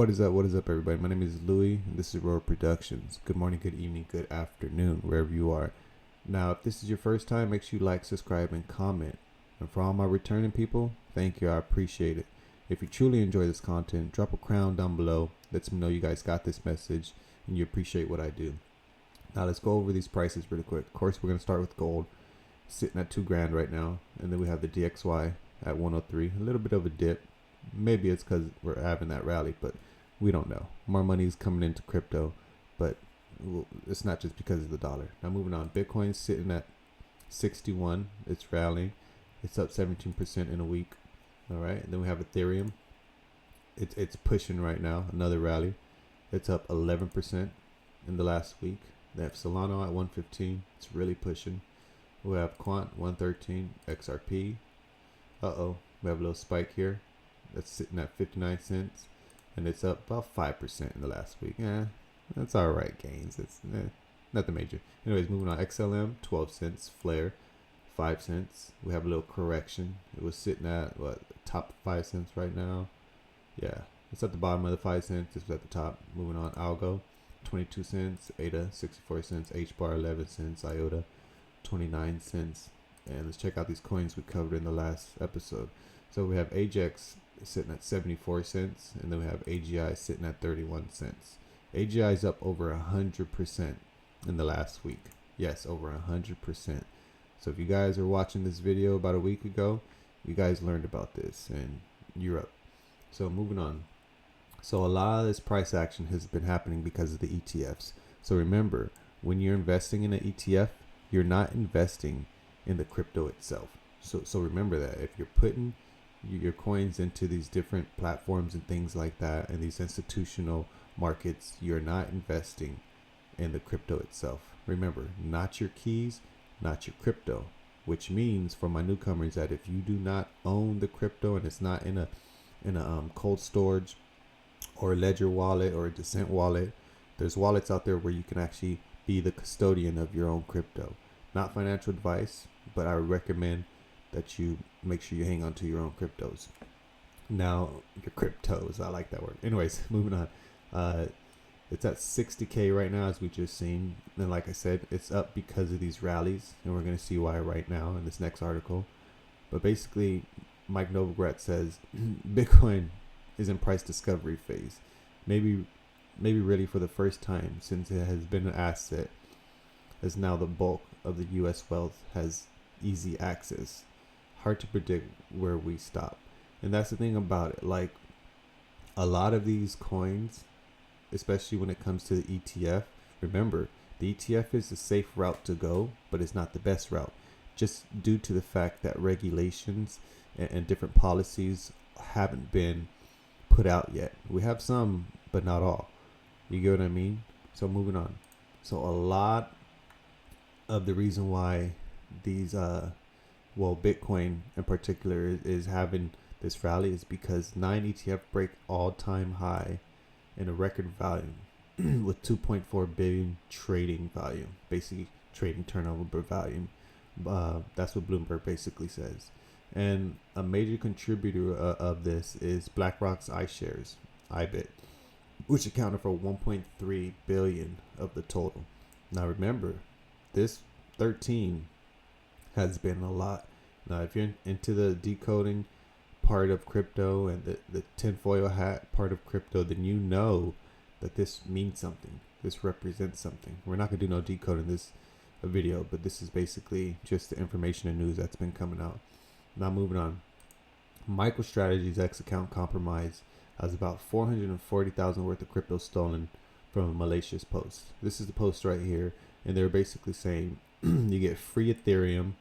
What is up? What is up, everybody? My name is Louis, and this is Royal Productions. Good morning, good evening, good afternoon, wherever you are. Now, if this is your first time, make sure you like, subscribe, and comment. And for all my returning people, thank you. I appreciate it. If you truly enjoy this content, drop a crown down below. Lets me know you guys got this message and you appreciate what I do. Now, let's go over these prices really quick. Of course, we're going to start with gold, sitting at $2,000 right now. And then we have the DXY at 103. A little bit of a dip. Maybe it's because we're having that rally, but we don't know. More money is coming into crypto, but it's not just because of the dollar. Now moving on, Bitcoin's sitting at 61. It's rallying. It's up 17% in a week. All right, and then we have Ethereum. It's pushing right now. Another rally. It's up 11% in the last week. They have Solana at 115. It's really pushing. We have Quant 113. XRP. We have a little spike here. That's sitting at 59 cents, and it's up about 5% in the last week. That's all right gains. It's nothing major. Anyways, moving on. XLM 12 cents. Flare 5 cents. We have a little correction. It was sitting at what, top 5 cents right now. Yeah, it's at the bottom of the 5 cents. It's at the top. Moving on. Algo 22 cents. ADA 64 cents. HBAR 11 cents. IOTA 29 cents. And let's check out these coins we covered in the last episode. So we have AJAX sitting at 74 cents, and then we have AGI sitting at 31 cents. AGI is up over 100% in the last week. Yes, over 100%. So if you guys are watching this video about a week ago, you guys learned about this and you're up. So moving on. So a lot of this price action has been happening because of the ETFs. So remember, when you're investing in an ETF, you're not investing in the crypto itself. So remember that if you're putting your coins into these different platforms and things like that, and these institutional markets, you're not investing in the crypto itself. Remember, not your keys, not your crypto, which means for my newcomers that if you do not own the crypto and it's not in a cold storage or a Ledger wallet or a Descent wallet, there's wallets out there where you can actually be the custodian of your own crypto. Not financial advice, but I would recommend that you make sure you hang on to your own cryptos. Now, your cryptos, I like that word. Anyways, moving on. It's at 60K right now, as we just seen. And like I said, it's up because of these rallies, and we're going to see why right now in this next article. But basically, Mike Novogratz says Bitcoin is in price discovery phase. Maybe really for the first time since it has been an asset, as now the bulk of the U.S. wealth has easy access. Hard to predict where we stop. And that's the thing about it. Like, a lot of these coins, especially when it comes to the ETF, remember, the ETF is the safe route to go, but it's not the best route, just due to the fact that regulations and different policies haven't been put out yet. We have some, but not all. You get what I mean? So moving on. So a lot of the reason why these Bitcoin in particular is having this rally is because 9 ETF break all-time high in a record volume with 2.4 billion trading volume, basically trading turnover volume. That's what Bloomberg basically says. And a major contributor of this is BlackRock's iShares, IBIT, which accounted for 1.3 billion of the total. Now remember, this 13 has been a lot. Now, if you're into the decoding part of crypto and the tinfoil hat part of crypto, then you know that this means something. This represents something. We're not going to do no decoding in this video, but this is basically just the information and news that's been coming out. Now, moving on. MicroStrategy's X account compromised has about 440,000 worth of crypto stolen from a malicious post. This is the post right here, and they're basically saying you get free Ethereum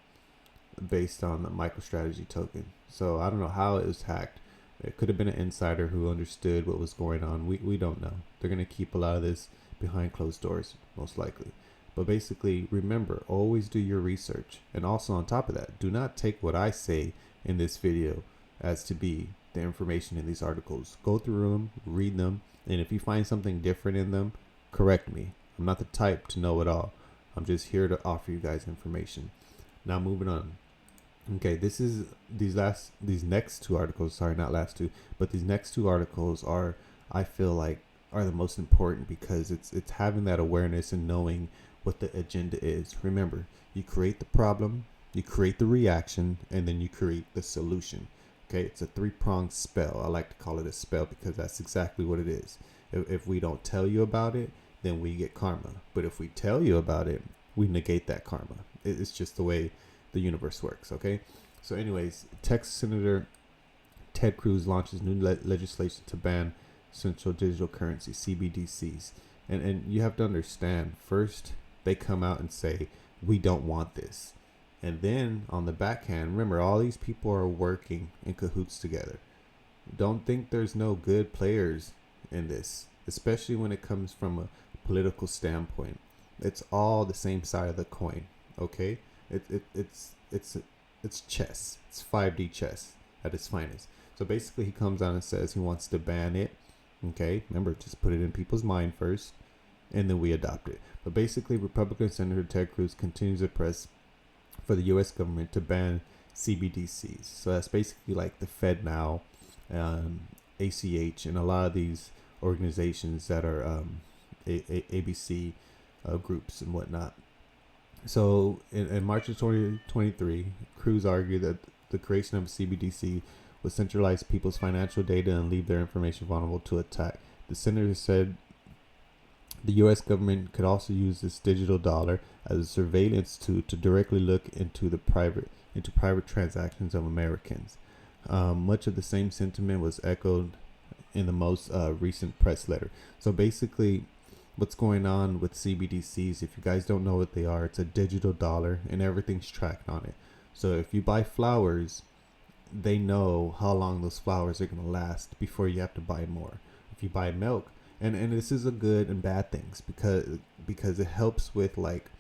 based on the MicroStrategy token. So I don't know how it was hacked. It could have been an insider who understood what was going on. We don't know. They're going to keep a lot of this behind closed doors, most likely. But basically, remember, always do your research. And also on top of that, do not take what I say in this video as to be the information in these articles. Go through them, read them, and if you find something different in them, correct me. I'm not the type to know it all. I'm just here to offer you guys information. Now moving on. Okay, this is these next two articles, sorry, not last two, but these next two articles are I feel like are the most important, because it's having that awareness and knowing what the agenda is. Remember, you create the problem, you create the reaction, and then you create the solution. Okay, it's a three-pronged spell. I like to call it a spell because that's exactly what it is. If we don't tell you about it, then we get karma. But if we tell you about it, we negate that karma. It's just the way the universe works. Okay, so anyways, Texas Senator Ted Cruz launches new legislation to ban central digital currency (CBDCs), and you have to understand. First, they come out and say we don't want this, and then on the backhand, remember, all these people are working in cahoots together. Don't think there's no good players in this, especially when it comes from a political standpoint. It's all the same side of the coin. Okay, it's chess. It's 5D chess at its finest. So basically, he comes out and says he wants to ban it. Okay, remember, just put it in people's mind first, and then we adopt it. But basically, Republican Senator Ted Cruz continues to press for the U.S. government to ban CBDCs. So that's basically like the Fed now, ACH, and a lot of these organizations that are ABC groups and whatnot. So in March of 2023, Cruz argued that the creation of a CBDC would centralize people's financial data and leave their information vulnerable to attack. The senator said the U.S. government could also use this digital dollar as a surveillance tool to directly look into private transactions of Americans. Much of the same sentiment was echoed in the most recent press letter. So basically, what's going on with CBDCs, if you guys don't know what they are, it's a digital dollar and everything's tracked on it. So if you buy flowers, they know how long those flowers are going to last before you have to buy more. If you buy milk, and this is a good and bad things, because it helps with like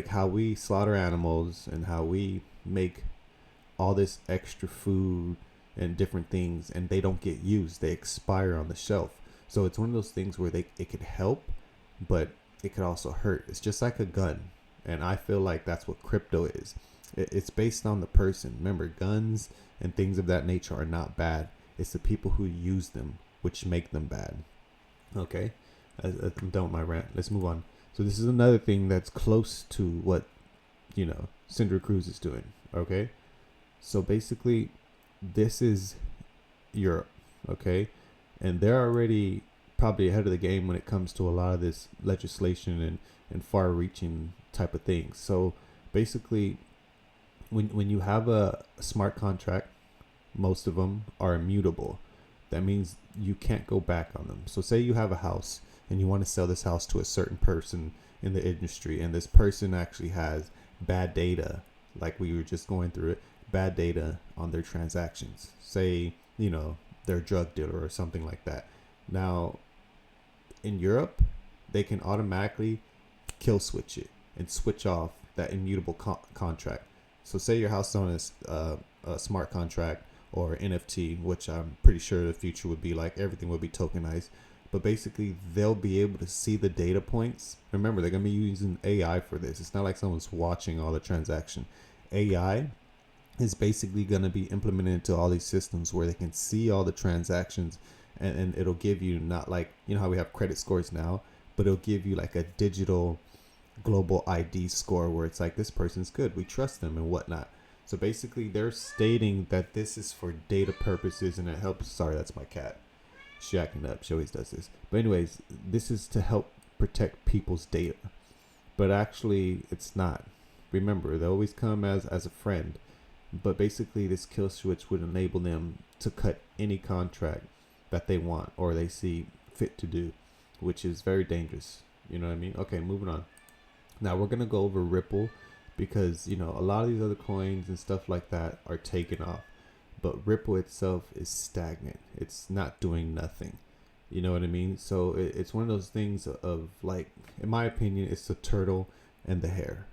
how we slaughter animals and how we make all this extra food and different things, and they don't get used, they expire on the shelf. So it's one of those things where it could help, but it could also hurt. It's just like a gun, and I feel like that's what crypto is. It's based on the person. Remember, guns and things of that nature are not bad. It's the people who use them which make them bad. Okay, I'm done with my rant. Let's move on. So this is another thing that's close to what, Senator Cruz is doing. Okay, so basically, this is Europe. Okay, and they're already probably ahead of the game when it comes to a lot of this legislation and far-reaching type of things. So basically, when you have a smart contract, most of them are immutable. That means you can't go back on them. So say you have a house and you want to sell this house to a certain person in the industry, and this person actually has bad data, like we were just going through it, bad data on their transactions. Say, they're a drug dealer or something like that. Now, in Europe, they can automatically kill switch it and switch off that immutable contract. So say your house is on a smart contract or NFT, which I'm pretty sure the future would be like, everything would be tokenized. But basically, they'll be able to see the data points. Remember, they're going to be using AI for this. It's not like someone's watching all the transaction. AI is basically going to be implemented into all these systems where they can see all the transactions, and it'll give you, not like, how we have credit scores now, but it'll give you like a digital global ID score where it's like, this person's good, we trust them and whatnot. So basically, they're stating that this is for data purposes, and it helps. Sorry, that's my cat. She's acting up. She always does this. But anyways, this is to help protect people's data. But actually, it's not. Remember, they always come as a friend. But basically, this kill switch would enable them to cut any contract that they want or they see fit to do, which is very dangerous. You know what I mean? Okay, moving on. Now, we're going to go over Ripple, because, a lot of these other coins and stuff like that are taken off. But Ripple itself is stagnant. It's not doing nothing. You know what I mean? So it's one of those things of, like, in my opinion, it's the turtle and the hare.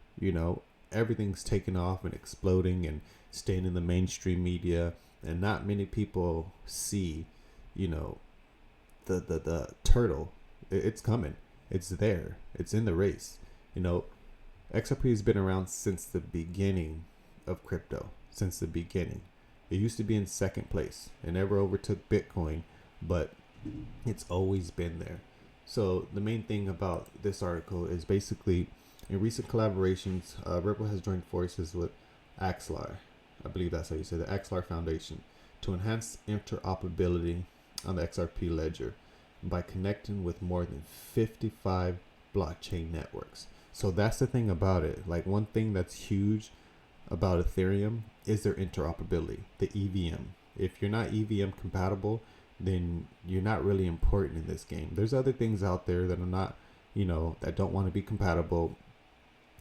Everything's taken off and exploding and staying in the mainstream media. And not many people see, the turtle. It's coming. It's there. It's in the race. XRP has been around since the beginning of crypto. Since the beginning. It used to be in second place and never overtook Bitcoin, but It's always been there. So the main thing about this article is basically in recent collaborations, Ripple has joined forces with Axlar. I believe that's how you say the Axlar Foundation to enhance interoperability on the XRP ledger by connecting with more than 55 blockchain networks. So that's the thing about it. Like, one thing that's huge about Ethereum is their interoperability, the EVM. If you're not EVM compatible, then you're not really important in this game. There's other things out there that are not, that don't want to be compatible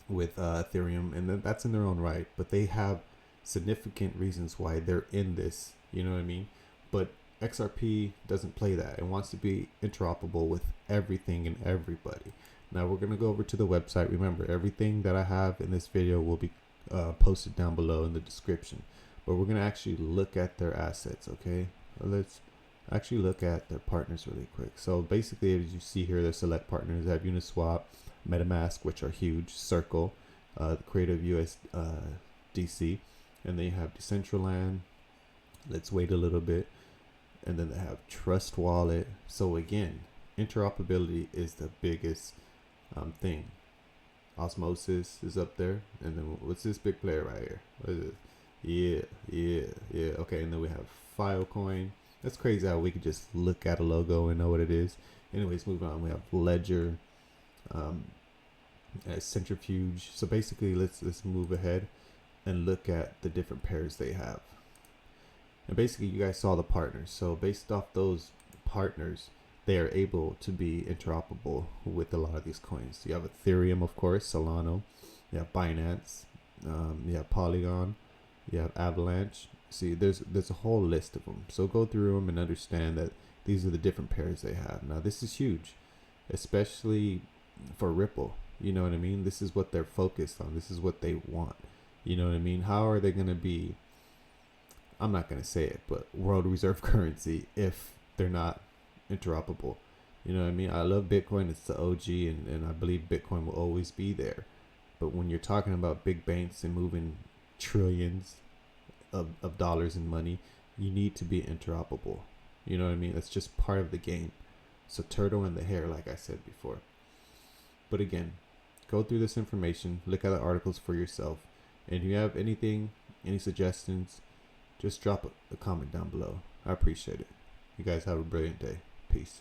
with Ethereum, and that's in their own right. But they have significant reasons why they're in this. You know what I mean? But XRP doesn't play that. It wants to be interoperable with everything and everybody. Now we're gonna go over to the website. Remember, everything that I have in this video will be posted down below in the description. But we're gonna actually look at their assets. Okay, let's actually look at their partners really quick. So basically, as you see here, their select partners have Uniswap, MetaMask, which are huge, Circle, the Creative USDC, and they have Decentraland. Let's wait a little bit, and then they have Trust Wallet. So again, interoperability is the biggest thing. Osmosis is up there, and then what's this big player right here? What is it? Yeah. Okay, and then we have Filecoin. That's crazy how we could just look at a logo and know what it is. Anyways, moving on. We have Ledger, Centrifuge. So basically, let's move ahead and look at the different pairs they have. And basically, you guys saw the partners. So based off those partners, they are able to be interoperable with a lot of these coins. You have Ethereum, of course, Solana. You have Binance. You have Polygon. You have Avalanche. See, there's a whole list of them. So go through them and understand that these are the different pairs they have. Now, this is huge, especially for Ripple. You know what I mean? This is what they're focused on. This is what they want. You know what I mean? How are they going to be, I'm not going to say it, but world reserve currency if they're not interoperable? You know what I mean? I love Bitcoin. It's the OG, and I believe Bitcoin will always be there. But when you're talking about big banks and moving trillions of dollars in money, you need to be interoperable. You know what I mean? That's just part of the game. So turtle in the hair, like I said before. But again, go through this information, look at the articles for yourself, and if you have anything, any suggestions, just drop a comment down below. I appreciate it. You guys have a brilliant day. Peace.